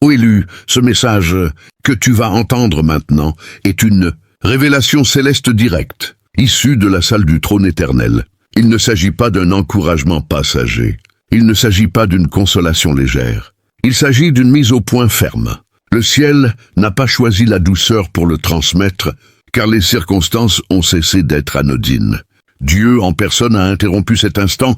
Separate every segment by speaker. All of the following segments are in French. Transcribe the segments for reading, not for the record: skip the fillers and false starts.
Speaker 1: Ô élu, ce message que tu vas entendre maintenant est une révélation céleste directe, issue de la salle du trône éternel. Il ne s'agit pas d'un encouragement passager. Il ne s'agit pas d'une consolation légère. Il s'agit d'une mise au point ferme. Le ciel n'a pas choisi la douceur pour le transmettre, car les circonstances ont cessé d'être anodines. Dieu en personne a interrompu cet instant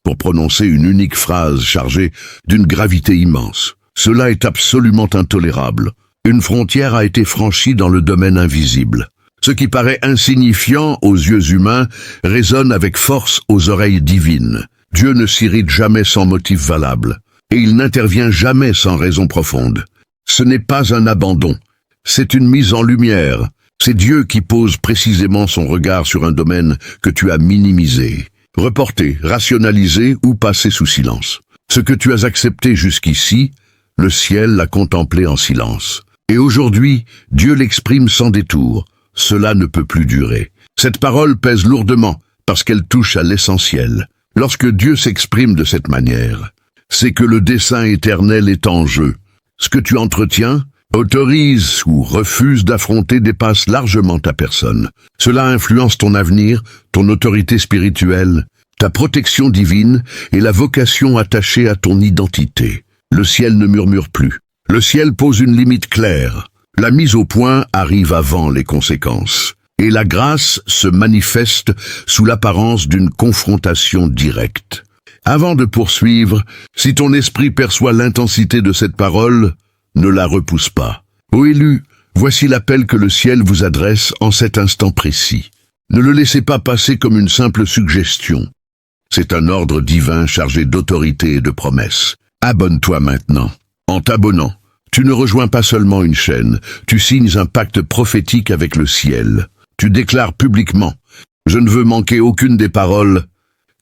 Speaker 1: pour prononcer une unique phrase chargée d'une gravité immense. Cela est absolument intolérable. Une frontière a été franchie dans le domaine invisible. Ce qui paraît insignifiant aux yeux humains résonne avec force aux oreilles divines. Dieu ne s'irrite jamais sans motif valable, et il n'intervient jamais sans raison profonde. Ce n'est pas un abandon, c'est une mise en lumière. C'est Dieu qui pose précisément son regard sur un domaine que tu as minimisé, reporté, rationalisé ou passé sous silence. Ce que tu as accepté jusqu'ici, le ciel l'a contemplé en silence. Et aujourd'hui, Dieu l'exprime sans détour. Cela ne peut plus durer. Cette parole pèse lourdement parce qu'elle touche à l'essentiel. Lorsque Dieu s'exprime de cette manière, c'est que le dessein éternel est en jeu. Ce que tu entretiens, autorise ou refuse d'affronter dépasse largement ta personne. Cela influence ton avenir, ton autorité spirituelle, ta protection divine et la vocation attachée à ton identité. Le ciel ne murmure plus. Le ciel pose une limite claire. La mise au point arrive avant les conséquences. Et la grâce se manifeste sous l'apparence d'une confrontation directe. Avant de poursuivre, si ton esprit perçoit l'intensité de cette parole, ne la repousse pas. Ô élu, voici l'appel que le ciel vous adresse en cet instant précis. Ne le laissez pas passer comme une simple suggestion. C'est un ordre divin chargé d'autorité et de promesses. Abonne-toi maintenant. En t'abonnant, tu ne rejoins pas seulement une chaîne, tu signes un pacte prophétique avec le ciel. Tu déclares publiquement, je ne veux manquer aucune des paroles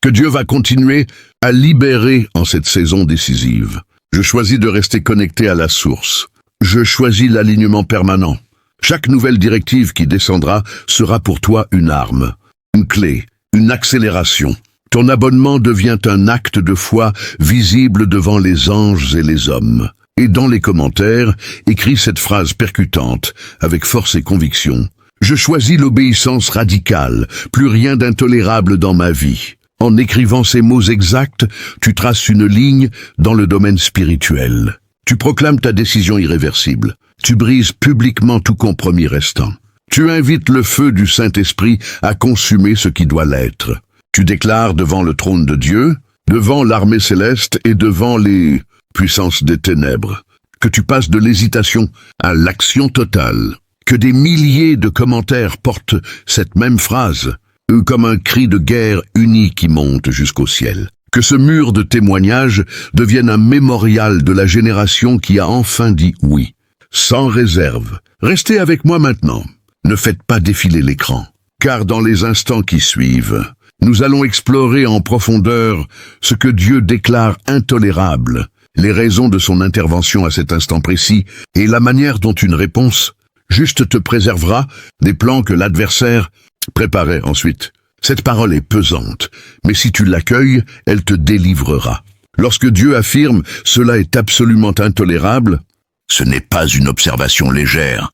Speaker 1: que Dieu va continuer à libérer en cette saison décisive. Je choisis de rester connecté à la source. Je choisis l'alignement permanent. Chaque nouvelle directive qui descendra sera pour toi une arme, une clé, une accélération. Ton abonnement devient un acte de foi visible devant les anges et les hommes. Et dans les commentaires, écris cette phrase percutante, avec force et conviction. Je choisis l'obéissance radicale, plus rien d'intolérable dans ma vie. En écrivant ces mots exacts, tu traces une ligne dans le domaine spirituel. Tu proclames ta décision irréversible. Tu brises publiquement tout compromis restant. Tu invites le feu du Saint-Esprit à consumer ce qui doit l'être. Tu déclares devant le trône de Dieu, devant l'armée céleste et devant les puissances des ténèbres, que tu passes de l'hésitation à l'action totale, que des milliers de commentaires portent cette même phrase, comme un cri de guerre uni qui monte jusqu'au ciel. Que ce mur de témoignages devienne un mémorial de la génération qui a enfin dit oui, sans réserve. Restez avec moi maintenant. Ne faites pas défiler l'écran, car dans les instants qui suivent, nous allons explorer en profondeur ce que Dieu déclare intolérable, les raisons de son intervention à cet instant précis et la manière dont une réponse juste te préservera des plans que l'adversaire préparait ensuite. Cette parole est pesante, mais si tu l'accueilles, elle te délivrera. Lorsque Dieu affirme « cela est absolument intolérable », ce n'est pas une observation légère.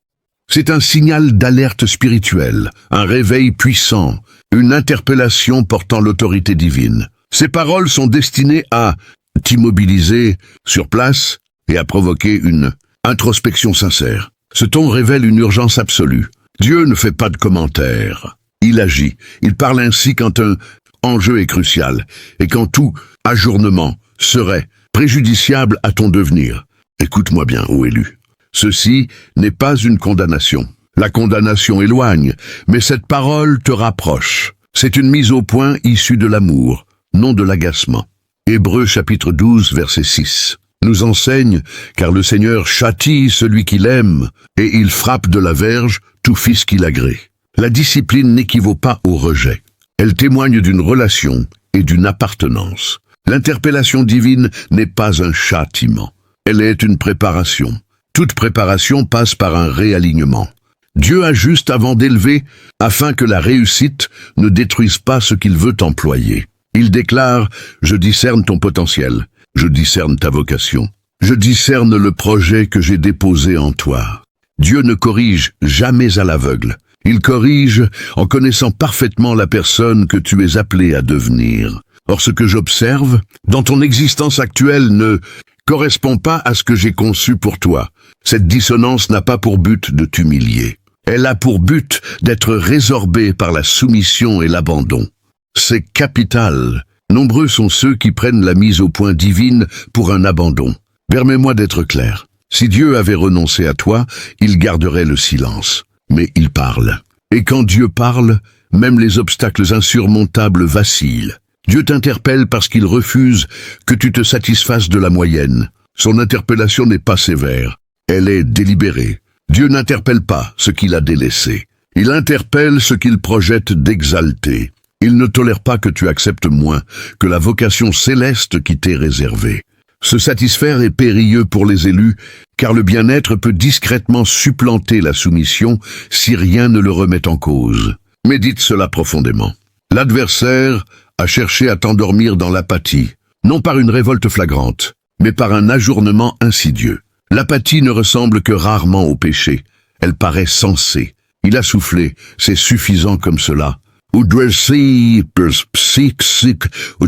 Speaker 1: C'est un signal d'alerte spirituelle, un réveil puissant, une interpellation portant l'autorité divine. Ces paroles sont destinées à t'immobiliser sur place et à provoquer une introspection sincère. Ce ton révèle une urgence absolue. Dieu ne fait pas de commentaires. Il agit. Il parle ainsi quand un enjeu est crucial et quand tout ajournement serait préjudiciable à ton devenir. Écoute-moi bien, ô élu. Ceci n'est pas une condamnation. La condamnation éloigne, mais cette parole te rapproche. C'est une mise au point issue de l'amour, non de l'agacement. Hébreux chapitre 12, verset 6. Nous enseigne, car le Seigneur châtie celui qu'il aime, et il frappe de la verge tout fils qu'il agrée. La discipline n'équivaut pas au rejet. Elle témoigne d'une relation et d'une appartenance. L'interpellation divine n'est pas un châtiment. Elle est une préparation. Toute préparation passe par un réalignement. Dieu ajuste avant d'élever, afin que la réussite ne détruise pas ce qu'il veut employer. Il déclare « Je discerne ton potentiel, je discerne ta vocation ». Je discerne le projet que j'ai déposé en toi. Dieu ne corrige jamais à l'aveugle. Il corrige en connaissant parfaitement la personne que tu es appelé à devenir. Or, ce que j'observe dans ton existence actuelle ne correspond pas à ce que j'ai conçu pour toi. Cette dissonance n'a pas pour but de t'humilier. Elle a pour but d'être résorbée par la soumission et l'abandon. C'est capital. Nombreux sont ceux qui prennent la mise au point divine pour un abandon. Permets-moi d'être clair. Si Dieu avait renoncé à toi, il garderait le silence. Mais il parle. Et quand Dieu parle, même les obstacles insurmontables vacillent. Dieu t'interpelle parce qu'il refuse que tu te satisfasses de la moyenne. Son interpellation n'est pas sévère, elle est délibérée. Dieu n'interpelle pas ce qu'il a délaissé. Il interpelle ce qu'il projette d'exalter. Il ne tolère pas que tu acceptes moins que la vocation céleste qui t'est réservée. Se satisfaire est périlleux pour les élus, car le bien-être peut discrètement supplanter la soumission si rien ne le remet en cause. Médite cela profondément. L'adversaire a cherché à t'endormir dans l'apathie, non par une révolte flagrante, mais par un ajournement insidieux. L'apathie ne ressemble que rarement au péché. Elle paraît sensée. Il a soufflé, c'est suffisant comme cela. Ou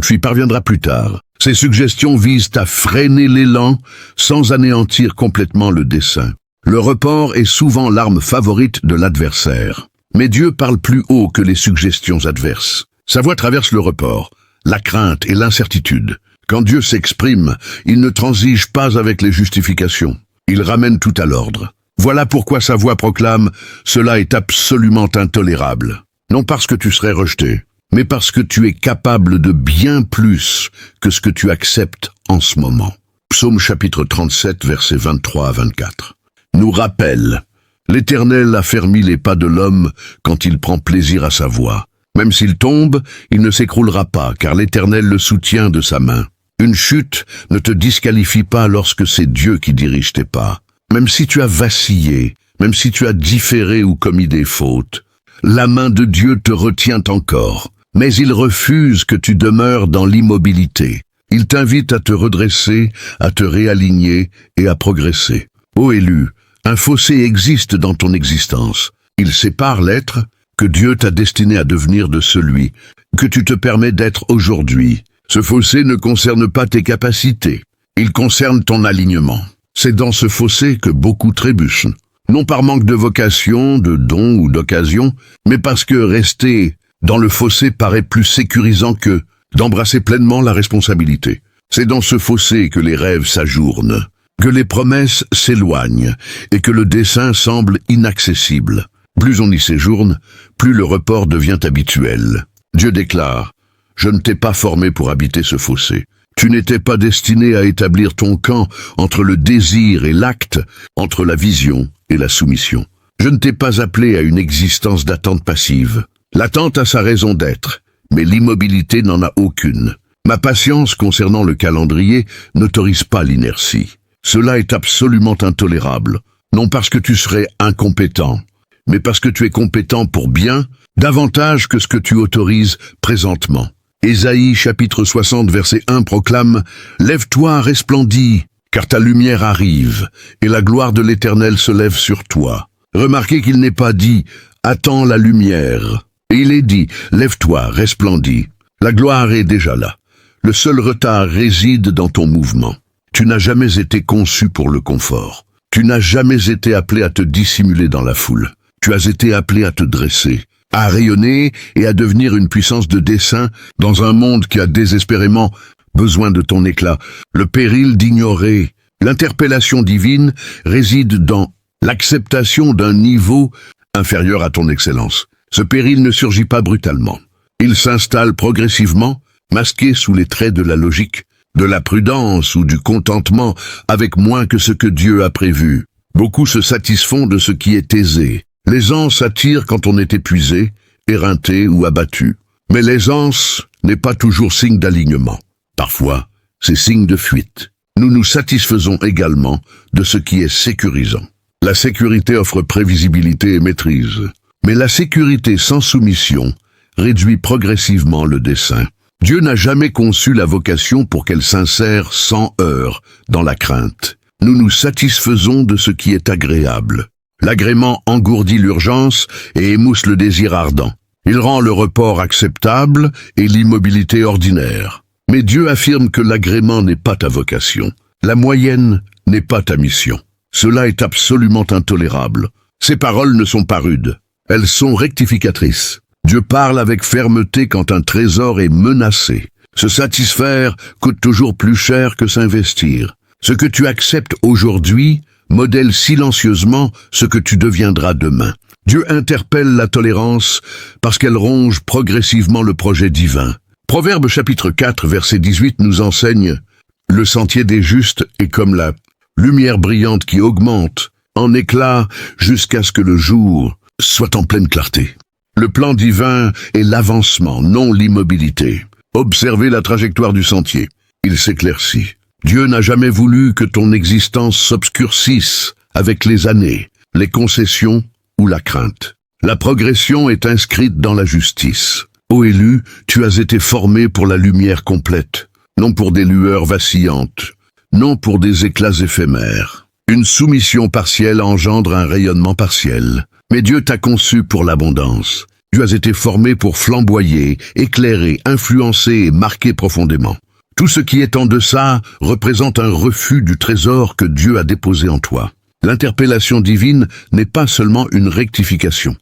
Speaker 1: tu y parviendras plus tard. Ces suggestions visent à freiner l'élan sans anéantir complètement le dessein. Le report est souvent l'arme favorite de l'adversaire. Mais Dieu parle plus haut que les suggestions adverses. Sa voix traverse le report, la crainte et l'incertitude. Quand Dieu s'exprime, il ne transige pas avec les justifications. Il ramène tout à l'ordre. Voilà pourquoi sa voix proclame « Cela est absolument intolérable ». Non parce que tu serais rejeté, mais parce que tu es capable de bien plus que ce que tu acceptes en ce moment. Psaume chapitre 37, versets 23 à 24. Nous rappelle, l'Éternel affermit les pas de l'homme quand il prend plaisir à sa voix. Même s'il tombe, il ne s'écroulera pas, car l'Éternel le soutient de sa main. Une chute ne te disqualifie pas lorsque c'est Dieu qui dirige tes pas. Même si tu as vacillé, même si tu as différé ou commis des fautes, la main de Dieu te retient encore. Mais il refuse que tu demeures dans l'immobilité. Il t'invite à te redresser, à te réaligner et à progresser. Ô élu, un fossé existe dans ton existence. Il sépare l'être que Dieu t'a destiné à devenir de celui que tu te permets d'être aujourd'hui. Ce fossé ne concerne pas tes capacités, il concerne ton alignement. C'est dans ce fossé que beaucoup trébuchent, non par manque de vocation, de don ou d'occasion, mais parce que rester dans le fossé paraît plus sécurisant que d'embrasser pleinement la responsabilité. C'est dans ce fossé que les rêves s'ajournent, que les promesses s'éloignent et que le dessein semble inaccessible. Plus on y séjourne, plus le report devient habituel. Dieu déclare « Je ne t'ai pas formé pour habiter ce fossé. Tu n'étais pas destiné à établir ton camp entre le désir et l'acte, entre la vision et la soumission. Je ne t'ai pas appelé à une existence d'attente passive. L'attente a sa raison d'être, mais l'immobilité n'en a aucune. Ma patience concernant le calendrier n'autorise pas l'inertie. Cela est absolument intolérable, non parce que tu serais incompétent, mais parce que tu es compétent pour bien, davantage que ce que tu autorises présentement. Ésaïe chapitre 60 verset 1 proclame « Lève-toi, resplendis, car ta lumière arrive, et la gloire de l'Éternel se lève sur toi. » Remarquez qu'il n'est pas dit « Attends la lumière ». Il est dit « Lève-toi, resplendis ». La gloire est déjà là. Le seul retard réside dans ton mouvement. Tu n'as jamais été conçu pour le confort. Tu n'as jamais été appelé à te dissimuler dans la foule. Tu as été appelé à te dresser, à rayonner et à devenir une puissance de dessein dans un monde qui a désespérément besoin de ton éclat. Le péril d'ignorer l'interpellation divine réside dans l'acceptation d'un niveau inférieur à ton excellence. Ce péril ne surgit pas brutalement. Il s'installe progressivement, masqué sous les traits de la logique, de la prudence ou du contentement avec moins que ce que Dieu a prévu. Beaucoup se satisfont de ce qui est aisé. L'aisance attire quand on est épuisé, éreinté ou abattu. Mais l'aisance n'est pas toujours signe d'alignement. Parfois, c'est signe de fuite. Nous nous satisfaisons également de ce qui est sécurisant. La sécurité offre prévisibilité et maîtrise. Mais la sécurité sans soumission réduit progressivement le dessein. Dieu n'a jamais conçu la vocation pour qu'elle s'insère sans heurts dans la crainte. Nous nous satisfaisons de ce qui est agréable. L'agrément engourdit l'urgence et émousse le désir ardent. Il rend le report acceptable et l'immobilité ordinaire. Mais Dieu affirme que l'agrément n'est pas ta vocation. La moyenne n'est pas ta mission. Cela est absolument intolérable. Ces paroles ne sont pas rudes. Elles sont rectificatrices. Dieu parle avec fermeté quand un trésor est menacé. Se satisfaire coûte toujours plus cher que s'investir. Ce que tu acceptes aujourd'hui modèle silencieusement ce que tu deviendras demain. Dieu interpelle la tolérance parce qu'elle ronge progressivement le projet divin. Proverbe chapitre 4, verset 18 nous enseigne « Le sentier des justes est comme la lumière brillante qui augmente en éclat jusqu'à ce que le jour soit en pleine clarté. » Le plan divin est l'avancement, non l'immobilité. Observez la trajectoire du sentier. Il s'éclaircit. Dieu n'a jamais voulu que ton existence s'obscurcisse avec les années, les concessions ou la crainte. La progression est inscrite dans la justice. Ô élu, tu as été formé pour la lumière complète, non pour des lueurs vacillantes, non pour des éclats éphémères. Une soumission partielle engendre un rayonnement partiel. Mais Dieu t'a conçu pour l'abondance. Tu as été formé pour flamboyer, éclairer, influencer et marquer profondément. Tout ce qui est en deçà représente un refus du trésor que Dieu a déposé en toi. L'interpellation divine n'est pas seulement une rectification.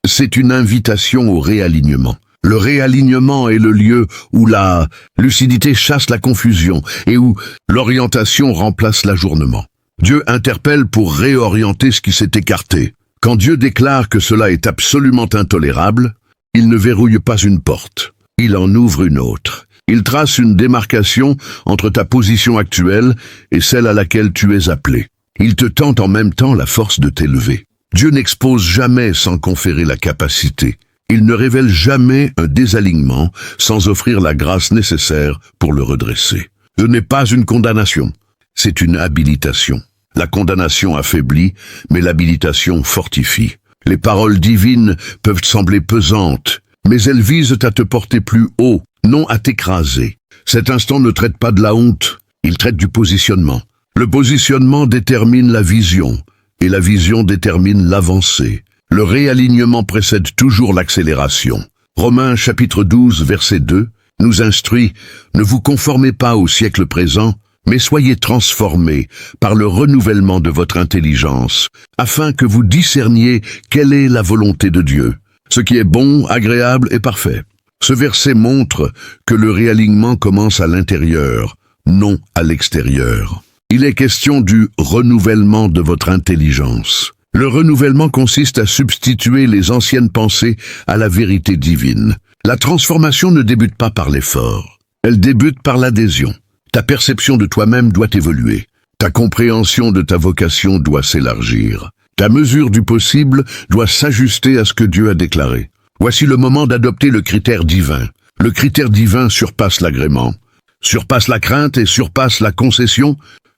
Speaker 1: C'est une invitation au réalignement. Le réalignement est le lieu où la lucidité chasse la confusion et où l'orientation remplace l'ajournement. Dieu interpelle pour réorienter ce qui s'est écarté. Quand Dieu déclare que cela est absolument intolérable, il ne verrouille pas une porte, il en ouvre une autre. Il trace une démarcation entre ta position actuelle et celle à laquelle tu es appelé. Il te tend en même temps la force de t'élever. Dieu n'expose jamais sans conférer la capacité. Il ne révèle jamais un désalignement sans offrir la grâce nécessaire pour le redresser. Ce n'est pas une condamnation, c'est une habilitation. La condamnation affaiblit, mais l'habilitation fortifie. Les paroles divines peuvent sembler pesantes, mais elles visent à te porter plus haut, non à t'écraser. Cet instant ne traite pas de la honte, il traite du positionnement. Le positionnement détermine la vision, et la vision détermine l'avancée. Le réalignement précède toujours l'accélération. Romains chapitre 12, verset 2, nous instruit « Ne vous conformez pas au siècle présent, mais soyez transformés par le renouvellement de votre intelligence, afin que vous discerniez quelle est la volonté de Dieu, ce qui est bon, agréable et parfait. » Ce verset montre que le réalignement commence à l'intérieur, non à l'extérieur. Il est question du renouvellement de votre intelligence. Le renouvellement consiste à substituer les anciennes pensées à la vérité divine. La transformation ne débute pas par l'effort, elle débute par l'adhésion. Ta perception de toi-même doit évoluer. Ta compréhension de ta vocation doit s'élargir. Ta mesure du possible doit s'ajuster à ce que Dieu a déclaré. Voici le moment d'adopter le critère divin. Le critère divin surpasse l'agrément, surpasse la crainte et surpasse la concession,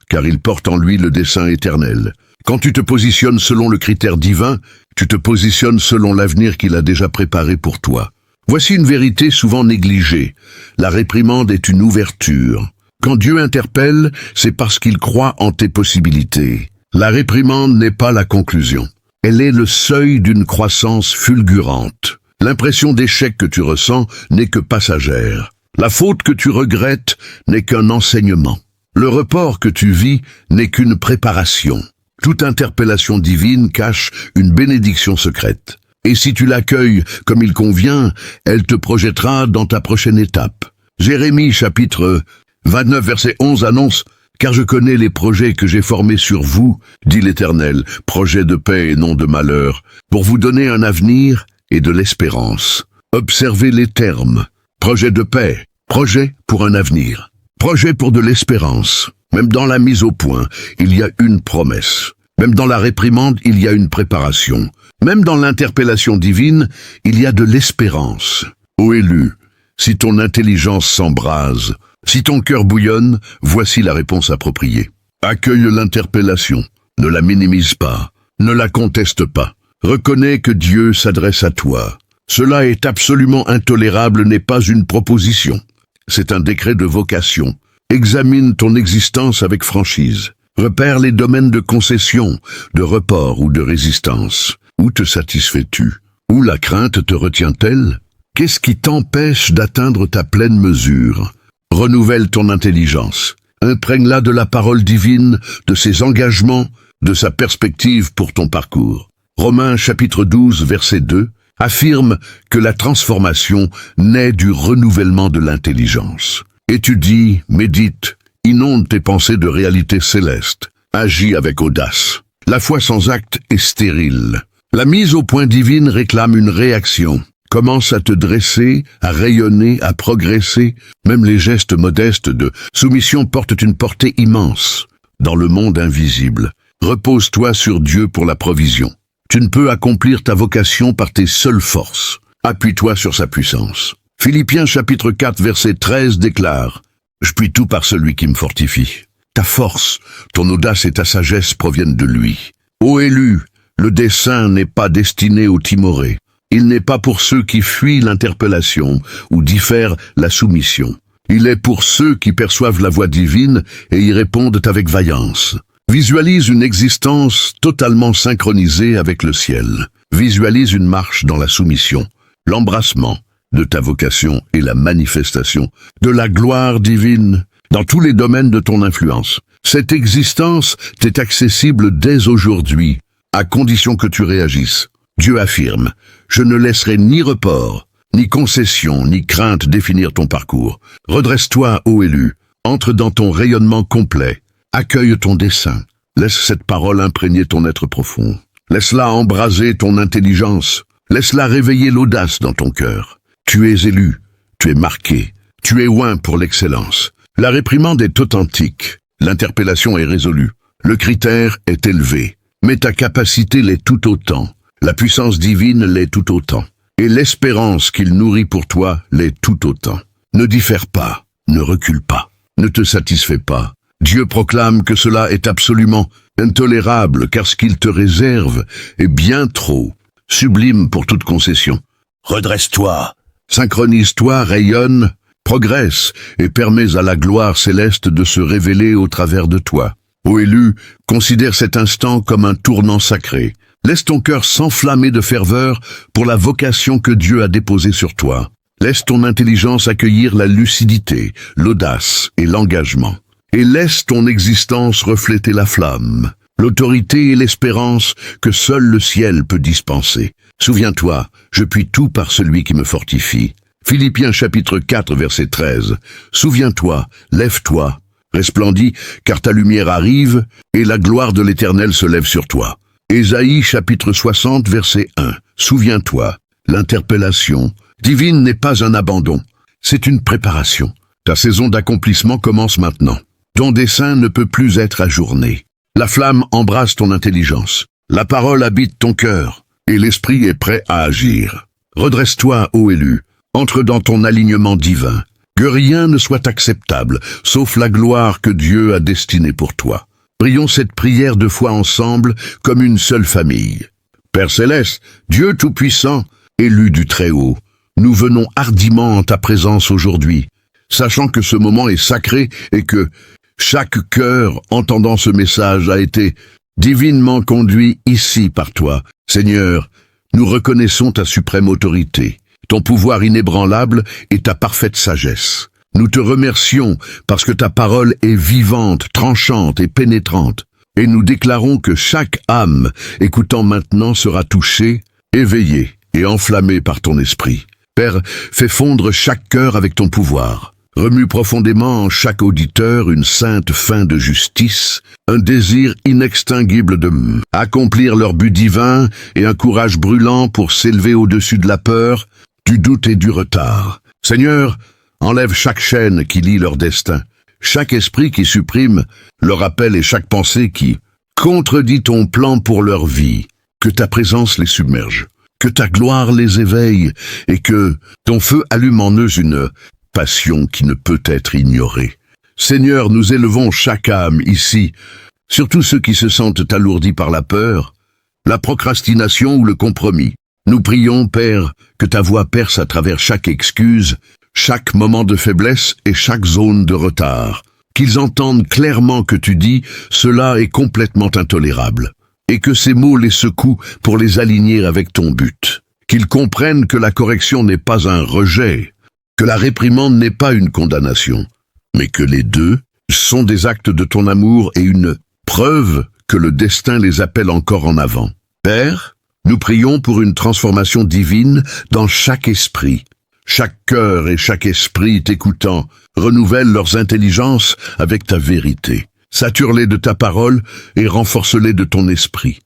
Speaker 1: car il porte en lui le dessein éternel. Quand tu te positionnes selon le critère divin, tu te positionnes selon l'avenir qu'il a déjà préparé pour toi. Voici une vérité souvent négligée. La réprimande est une ouverture. Quand Dieu interpelle, c'est parce qu'il croit en tes possibilités. La réprimande n'est pas la conclusion. Elle est le seuil d'une croissance fulgurante. L'impression d'échec que tu ressens n'est que passagère. La faute que tu regrettes n'est qu'un enseignement. Le report que tu vis n'est qu'une préparation. Toute interpellation divine cache une bénédiction secrète. Et si tu l'accueilles comme il convient, elle te projettera dans ta prochaine étape. Jérémie chapitre 29 verset 11 annonce « Car je connais les projets que j'ai formés sur vous, dit l'Éternel, projets de paix et non de malheur, pour vous donner un avenir et de l'espérance. » Observez les termes. Projet de paix, projet pour un avenir, projet pour de l'espérance. Même dans la mise au point, il y a une promesse. Même dans la réprimande, il y a une préparation. Même dans l'interpellation divine, il y a de l'espérance. Ô élu, si ton intelligence s'embrase, si ton cœur bouillonne, voici la réponse appropriée. Accueille l'interpellation, ne la minimise pas, ne la conteste pas. Reconnais que Dieu s'adresse à toi. Cela est absolument intolérable n'est pas une proposition. c'est un décret de vocation. Examine ton existence avec franchise. Repère les domaines de concession, de report ou de résistance. Où te satisfais-tu? Où la crainte te retient-elle? Qu'est-ce qui t'empêche d'atteindre ta pleine mesure? Renouvelle ton intelligence. Imprègne-la de la parole divine, de ses engagements, de sa perspective pour ton parcours. Romains chapitre 12, verset 2, affirme que la transformation naît du renouvellement de l'intelligence. Étudie, médite, inonde tes pensées de réalité céleste. Agis avec audace. La foi sans acte est stérile. La mise au point divine réclame une réaction. Commence à te dresser, à rayonner, à progresser. Même les gestes modestes de soumission portent une portée immense. Dans le monde invisible, repose-toi sur Dieu pour la provision. Tu ne peux accomplir ta vocation par tes seules forces. Appuie-toi sur sa puissance. Philippiens chapitre 4 verset 13 déclare « Je puis tout par celui qui me fortifie ». Ta force, ton audace et ta sagesse proviennent de lui. Ô élu, le dessein n'est pas destiné aux timorés. Il n'est pas pour ceux qui fuient l'interpellation ou diffèrent la soumission. Il est pour ceux qui perçoivent la voix divine et y répondent avec vaillance. Visualise une existence totalement synchronisée avec le ciel. Visualise une marche dans la soumission, l'embrassement de ta vocation et la manifestation de la gloire divine dans tous les domaines de ton influence. Cette existence t'est accessible dès aujourd'hui, à condition que tu réagisses. Dieu affirme « Je ne laisserai ni report, ni concession, ni crainte définir ton parcours. Redresse-toi, ô élu, entre dans ton rayonnement complet, accueille ton dessein. Laisse cette parole imprégner ton être profond. Laisse-la embraser ton intelligence. Laisse-la réveiller l'audace dans ton cœur. Tu es élu, tu es marqué, tu es oint pour l'excellence. La réprimande est authentique, l'interpellation est résolue, le critère est élevé, mais ta capacité l'est tout autant. La puissance divine l'est tout autant, et l'espérance qu'il nourrit pour toi l'est tout autant. Ne diffère pas, ne recule pas, ne te satisfais pas. Dieu proclame que cela est absolument intolérable, car ce qu'il te réserve est bien trop sublime pour toute concession. Redresse-toi, synchronise-toi, rayonne, progresse et permets à la gloire céleste de se révéler au travers de toi. Ô élu, considère cet instant comme un tournant sacré. Laisse ton cœur s'enflammer de ferveur pour la vocation que Dieu a déposée sur toi. Laisse ton intelligence accueillir la lucidité, l'audace et l'engagement. Et laisse ton existence refléter la flamme, l'autorité et l'espérance que seul le ciel peut dispenser. Souviens-toi, je puis tout par celui qui me fortifie. Philippiens chapitre 4 verset 13. Souviens-toi, lève-toi, resplendis, car ta lumière arrive et la gloire de l'Éternel se lève sur toi. Ésaïe chapitre 60 verset 1. Souviens-toi, l'interpellation divine n'est pas un abandon, c'est une préparation. Ta saison d'accomplissement commence maintenant. Ton dessein ne peut plus être ajourné. La flamme embrasse ton intelligence. La parole habite ton cœur et l'esprit est prêt à agir. Redresse-toi, ô élu, entre dans ton alignement divin. Que rien ne soit acceptable, sauf la gloire que Dieu a destinée pour toi. Prions cette prière de foi ensemble, comme une seule famille. Père Céleste, Dieu Tout-Puissant, élu du Très-Haut, nous venons hardiment en ta présence aujourd'hui, sachant que ce moment est sacré et que chaque cœur entendant ce message a été divinement conduit ici par toi. Seigneur, nous reconnaissons ta suprême autorité, ton pouvoir inébranlable et ta parfaite sagesse. Nous te remercions parce que ta parole est vivante, tranchante et pénétrante. Et nous déclarons que chaque âme écoutant maintenant sera touchée, éveillée et enflammée par ton esprit. Père, fais fondre chaque cœur avec ton pouvoir. Remue profondément en chaque auditeur une sainte faim de justice, un désir inextinguible de accomplir leur but divin et un courage brûlant pour s'élever au-dessus de la peur, du doute et du retard. Seigneur, enlève chaque chaîne qui lie leur destin, chaque esprit qui supprime leur appel et chaque pensée qui contredit ton plan pour leur vie. Que ta présence les submerge, que ta gloire les éveille et que ton feu allume en eux une passion qui ne peut être ignorée. Seigneur, nous élevons chaque âme ici, surtout ceux qui se sentent alourdis par la peur, la procrastination ou le compromis. Nous prions, Père, que ta voix perce à travers chaque excuse, chaque moment de faiblesse et chaque zone de retard. Qu'ils entendent clairement que tu dis « cela est complètement intolérable » et que ces mots les secouent pour les aligner avec ton but. Qu'ils comprennent que la correction n'est pas un rejet, que la réprimande n'est pas une condamnation, mais que les deux sont des actes de ton amour et une preuve que le destin les appelle encore en avant. Père, nous prions pour une transformation divine dans chaque esprit. Chaque cœur et chaque esprit t'écoutant renouvelle leurs intelligences avec ta vérité. Sature-les de ta parole et renforce-les de ton esprit.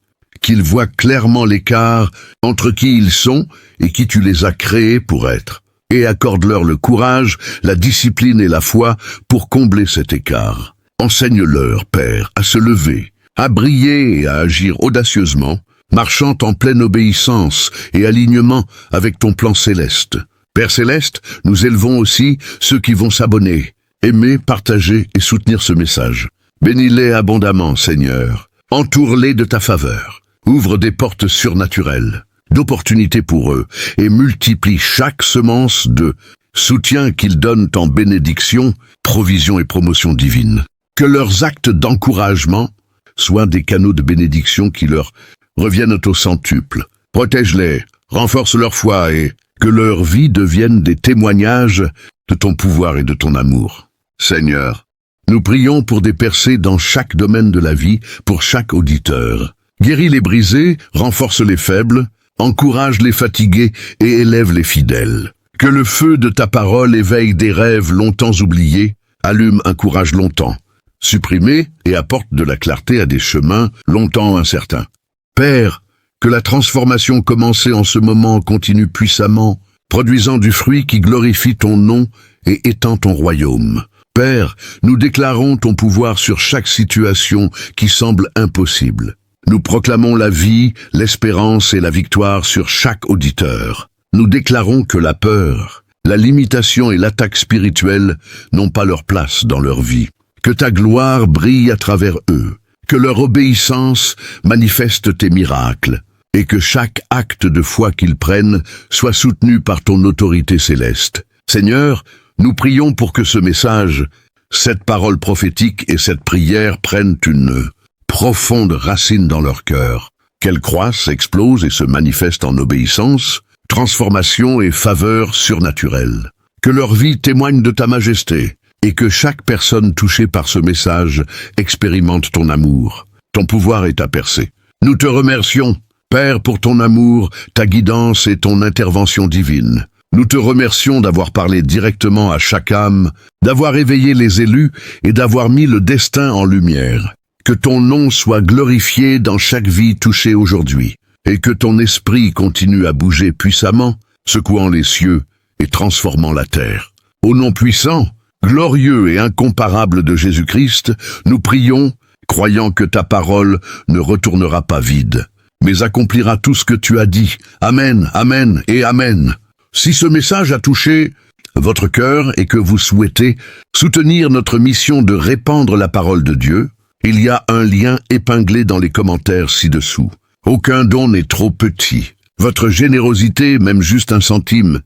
Speaker 1: Qu'ils voient clairement l'écart entre qui ils sont et qui tu les as créés pour être. Et accorde-leur le courage, la discipline et la foi pour combler cet écart. Enseigne-leur, Père, à se lever, à briller et à agir audacieusement, marchant en pleine obéissance et alignement avec ton plan céleste. Père céleste, nous élevons aussi ceux qui vont s'abonner, aimer, partager et soutenir ce message. Bénis-les abondamment, Seigneur. Entoure-les de ta faveur. Ouvre des portes surnaturelles, d'opportunités pour eux, et multiplie chaque semence de soutien qu'ils donnent en bénédiction, provision et promotion divine. Que leurs actes d'encouragement soient des canaux de bénédiction qui leur reviennent au centuple. Protège-les, renforce leur foi et que leur vie devienne des témoignages de ton pouvoir et de ton amour. Seigneur, nous prions pour des percées dans chaque domaine de la vie, pour chaque auditeur. Guéris les brisés, renforce les faibles, encourage les fatigués et élève les fidèles. Que le feu de ta parole éveille des rêves longtemps oubliés, allume un courage longtemps supprimé et apporte de la clarté à des chemins longtemps incertains. Père, que la transformation commencée en ce moment continue puissamment, produisant du fruit qui glorifie ton nom et étend ton royaume. Père, nous déclarons ton pouvoir sur chaque situation qui semble impossible. Nous proclamons la vie, l'espérance et la victoire sur chaque auditeur. Nous déclarons que la peur, la limitation et l'attaque spirituelle n'ont pas leur place dans leur vie. Que ta gloire brille à travers eux, que leur obéissance manifeste tes miracles, et que chaque acte de foi qu'ils prennent soit soutenu par ton autorité céleste. Seigneur, nous prions pour que ce message, cette parole prophétique et cette prière prennent une profonde racine dans leur cœur, qu'elles croissent, explosent et se manifestent en obéissance, transformation et faveur surnaturelle. Que leur vie témoigne de ta majesté, et que chaque personne touchée par ce message expérimente ton amour, ton pouvoir et ta percée. Nous te remercions, Père, pour ton amour, ta guidance et ton intervention divine. Nous te remercions d'avoir parlé directement à chaque âme, d'avoir éveillé les élus et d'avoir mis le destin en lumière. Que ton nom soit glorifié dans chaque vie touchée aujourd'hui, et que ton esprit continue à bouger puissamment, secouant les cieux et transformant la terre. Au nom puissant, glorieux et incomparable de Jésus-Christ, nous prions, croyant que ta parole ne retournera pas vide, mais accomplira tout ce que tu as dit. Amen, amen et amen. Si ce message a touché votre cœur et que vous souhaitez soutenir notre mission de répandre la parole de Dieu, il y a un lien épinglé dans les commentaires ci-dessous. Aucun don n'est trop petit. Votre générosité, même juste un centime,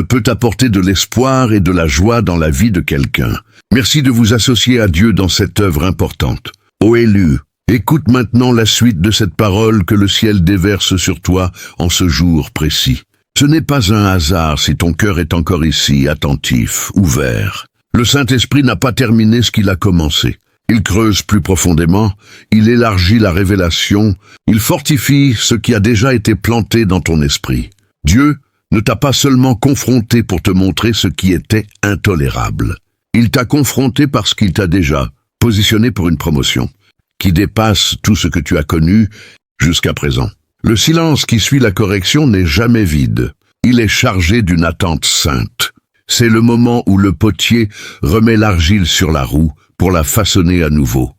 Speaker 1: peut apporter de l'espoir et de la joie dans la vie de quelqu'un. Merci de vous associer à Dieu dans cette œuvre importante. Ô élu, écoute maintenant la suite de cette parole que le ciel déverse sur toi en ce jour précis. Ce n'est pas un hasard si ton cœur est encore ici, attentif, ouvert. Le Saint-Esprit n'a pas terminé ce qu'il a commencé. Il creuse plus profondément, il élargit la révélation, il fortifie ce qui a déjà été planté dans ton esprit. Dieu ne t'a pas seulement confronté pour te montrer ce qui était intolérable. Il t'a confronté parce qu'il t'a déjà positionné pour une promotion qui dépasse tout ce que tu as connu jusqu'à présent. Le silence qui suit la correction n'est jamais vide. Il est chargé d'une attente sainte. C'est le moment où le potier remet l'argile sur la roue pour la façonner à nouveau.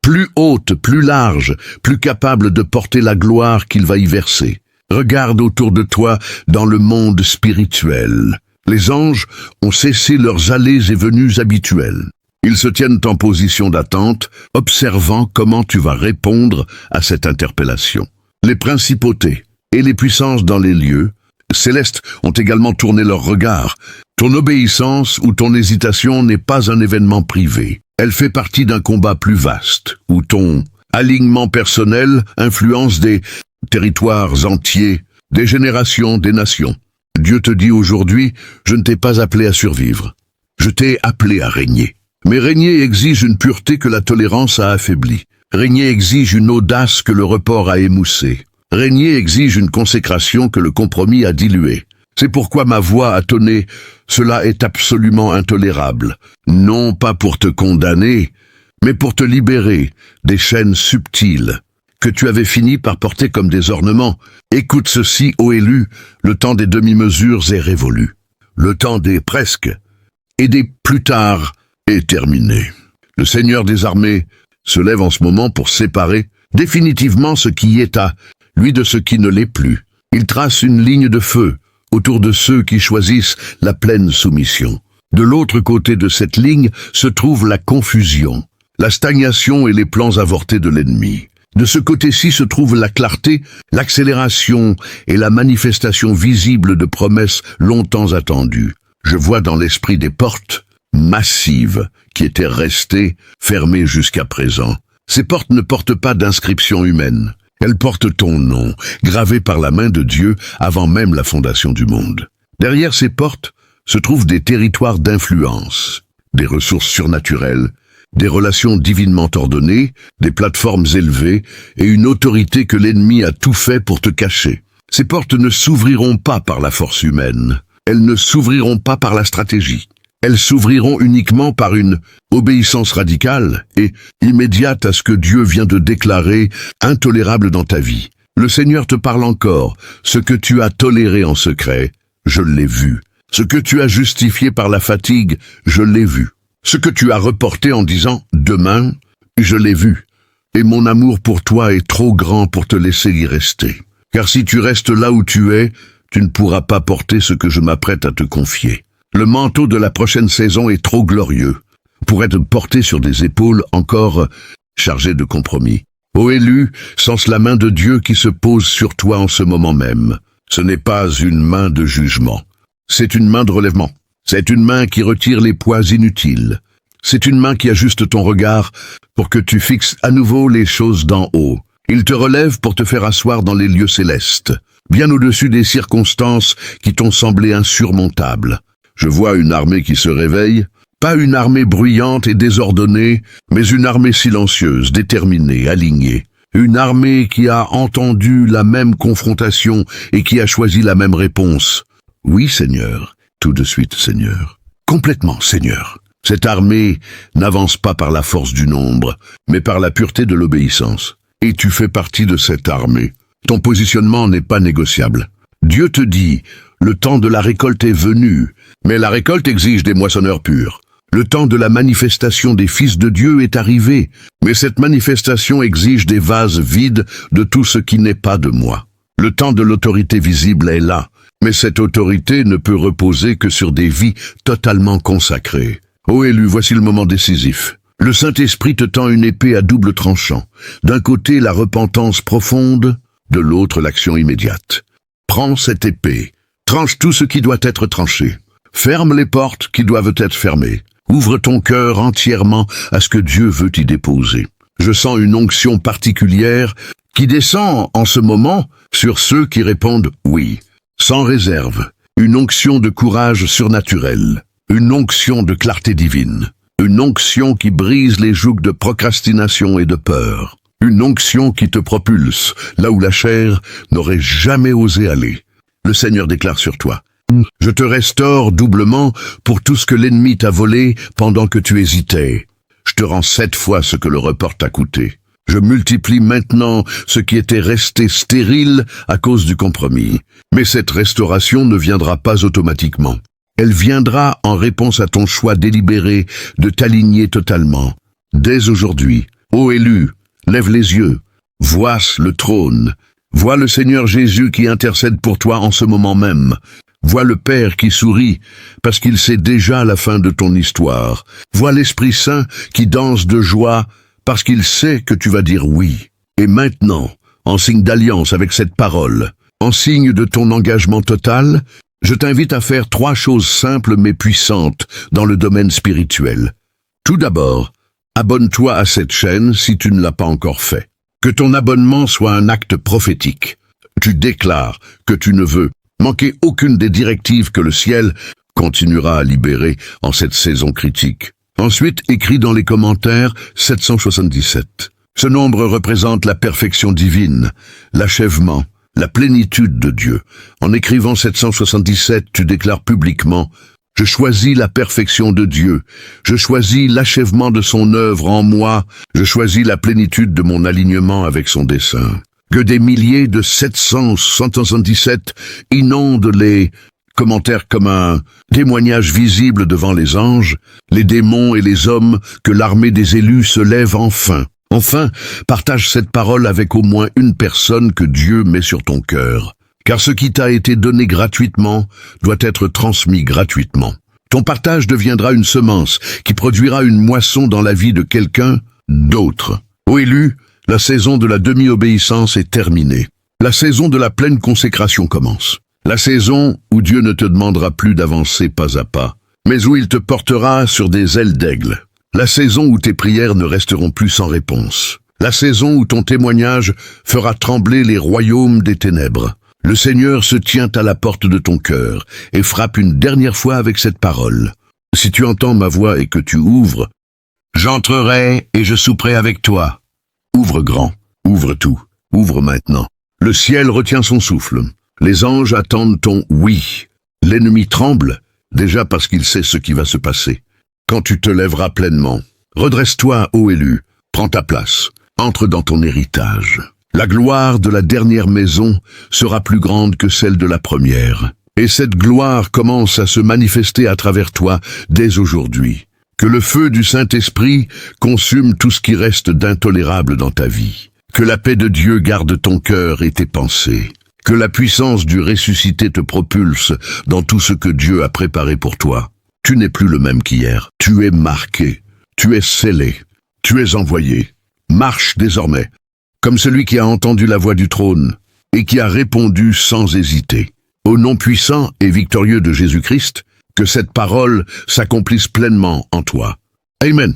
Speaker 1: Plus haute, plus large, plus capable de porter la gloire qu'il va y verser. Regarde autour de toi dans le monde spirituel. Les anges ont cessé leurs allées et venues habituelles. Ils se tiennent en position d'attente, observant comment tu vas répondre à cette interpellation. Les principautés et les puissances dans les lieux célestes ont également tourné leur regard. Ton obéissance ou ton hésitation n'est pas un événement privé. Elle fait partie d'un combat plus vaste, où ton alignement personnel influence des territoires entiers, des générations, des nations. Dieu te dit aujourd'hui, je ne t'ai pas appelé à survivre. Je t'ai appelé à régner. Mais régner exige une pureté que la tolérance a affaiblie. Régner exige une audace que le report a émoussée. Régner exige une consécration que le compromis a diluée. C'est pourquoi ma voix a tonné, cela est absolument intolérable. Non pas pour te condamner, mais pour te libérer des chaînes subtiles que tu avais fini par porter comme des ornements. Écoute ceci, ô élu, le temps des demi-mesures est révolu. Le temps des presque et des plus tard est terminé. Le Seigneur des armées se lève en ce moment pour séparer définitivement ce qui est à lui de ce qui ne l'est plus. Il trace une ligne de feu autour de ceux qui choisissent la pleine soumission. De l'autre côté de cette ligne se trouve la confusion, la stagnation et les plans avortés de l'ennemi. De ce côté-ci se trouve la clarté, l'accélération et la manifestation visible de promesses longtemps attendues. Je vois dans l'esprit des portes massives qui étaient restées fermées jusqu'à présent. Ces portes ne portent pas d'inscription humaine. Elles portent ton nom, gravé par la main de Dieu avant même la fondation du monde. Derrière ces portes se trouvent des territoires d'influence, des ressources surnaturelles, des relations divinement ordonnées, des plateformes élevées et une autorité que l'ennemi a tout fait pour te cacher. Ces portes ne s'ouvriront pas par la force humaine. Elles ne s'ouvriront pas par la stratégie. Elles s'ouvriront uniquement par une obéissance radicale et immédiate à ce que Dieu vient de déclarer intolérable dans ta vie. Le Seigneur te parle encore. Ce que tu as toléré en secret, je l'ai vu. Ce que tu as justifié par la fatigue, je l'ai vu. Ce que tu as reporté en disant « demain », je l'ai vu. Et mon amour pour toi est trop grand pour te laisser y rester. Car si tu restes là où tu es, tu ne pourras pas porter ce que je m'apprête à te confier. Le manteau de la prochaine saison est trop glorieux pour être porté sur des épaules encore chargées de compromis. Ô élu, sens la main de Dieu qui se pose sur toi en ce moment même. Ce n'est pas une main de jugement. C'est une main de relèvement. C'est une main qui retire les poids inutiles. C'est une main qui ajuste ton regard pour que tu fixes à nouveau les choses d'en haut. Il te relève pour te faire asseoir dans les lieux célestes, bien au-dessus des circonstances qui t'ont semblé insurmontables. Je vois une armée qui se réveille, pas une armée bruyante et désordonnée, mais une armée silencieuse, déterminée, alignée. Une armée qui a entendu la même confrontation et qui a choisi la même réponse. Oui, Seigneur, tout de suite, Seigneur. Complètement, Seigneur. Cette armée n'avance pas par la force du nombre, mais par la pureté de l'obéissance. Et tu fais partie de cette armée. Ton positionnement n'est pas négociable. Dieu te dit, le temps de la récolte est venu, mais la récolte exige des moissonneurs purs. Le temps de la manifestation des fils de Dieu est arrivé, mais cette manifestation exige des vases vides de tout ce qui n'est pas de moi. Le temps de l'autorité visible est là, mais cette autorité ne peut reposer que sur des vies totalement consacrées. Ô élu, voici le moment décisif. Le Saint-Esprit te tend une épée à double tranchant. D'un côté, la repentance profonde, de l'autre, l'action immédiate. Prends cette épée, tranche tout ce qui doit être tranché. Ferme les portes qui doivent être fermées. Ouvre ton cœur entièrement à ce que Dieu veut y déposer. Je sens une onction particulière qui descend en ce moment sur ceux qui répondent « oui ». Sans réserve, une onction de courage surnaturel, une onction de clarté divine, une onction qui brise les jougs de procrastination et de peur, une onction qui te propulse là où la chair n'aurait jamais osé aller. Le Seigneur déclare sur toi. Je te restaure doublement pour tout ce que l'ennemi t'a volé pendant que tu hésitais. Je te rends 7 fois ce que le report t'a coûté. Je multiplie maintenant ce qui était resté stérile à cause du compromis. Mais cette restauration ne viendra pas automatiquement. Elle viendra en réponse à ton choix délibéré de t'aligner totalement. Dès aujourd'hui, ô élu, lève les yeux, vois le trône, vois le Seigneur Jésus qui intercède pour toi en ce moment même. Vois le Père qui sourit parce qu'il sait déjà la fin de ton histoire. Vois l'Esprit Saint qui danse de joie parce qu'il sait que tu vas dire oui. Et maintenant, en signe d'alliance avec cette parole, En signe de ton engagement total, je t'invite à faire 3 choses simples mais puissantes dans le domaine spirituel. Tout d'abord, abonne-toi à cette chaîne si tu ne l'as pas encore fait. Que ton abonnement soit un acte prophétique. Tu déclares que tu ne veux manquer aucune des directives que le ciel continuera à libérer en cette saison critique. Ensuite, écris dans les commentaires 777. Ce nombre représente la perfection divine, l'achèvement, la plénitude de Dieu. En écrivant 777, tu déclares publiquement « Je choisis la perfection de Dieu, je choisis l'achèvement de son œuvre en moi, je choisis la plénitude de mon alignement avec son dessein. » Que des milliers de 777 inondent les commentaires comme un témoignage visible devant les anges, les démons et les hommes, que l'armée des élus se lève enfin. Enfin, partage cette parole avec au moins une personne que Dieu met sur ton cœur. Car ce qui t'a été donné gratuitement doit être transmis gratuitement. Ton partage deviendra une semence qui produira une moisson dans la vie de quelqu'un d'autre. Ô élu, la saison de la demi-obéissance est terminée. La saison de la pleine consécration commence. La saison où Dieu ne te demandera plus d'avancer pas à pas, mais où il te portera sur des ailes d'aigle. La saison où tes prières ne resteront plus sans réponse. La saison où ton témoignage fera trembler les royaumes des ténèbres. Le Seigneur se tient à la porte de ton cœur et frappe une dernière fois avec cette parole. Si tu entends ma voix et que tu ouvres, j'entrerai et je souperai avec toi. Ouvre grand, ouvre tout, ouvre maintenant. Le ciel retient son souffle. Les anges attendent ton oui. L'ennemi tremble, déjà parce qu'il sait ce qui va se passer. Quand tu te lèveras pleinement, redresse-toi, ô élu, prends ta place, entre dans ton héritage. La gloire de la dernière maison sera plus grande que celle de la première. Et cette gloire commence à se manifester à travers toi dès aujourd'hui. Que le feu du Saint-Esprit consume tout ce qui reste d'intolérable dans ta vie. Que la paix de Dieu garde ton cœur et tes pensées. Que la puissance du ressuscité te propulse dans tout ce que Dieu a préparé pour toi. Tu n'es plus le même qu'hier. Tu es marqué. Tu es scellé. Tu es envoyé. Marche désormais, comme celui qui a entendu la voix du trône et qui a répondu sans hésiter. Au nom puissant et victorieux de Jésus-Christ, que cette parole s'accomplisse pleinement en toi. Amen.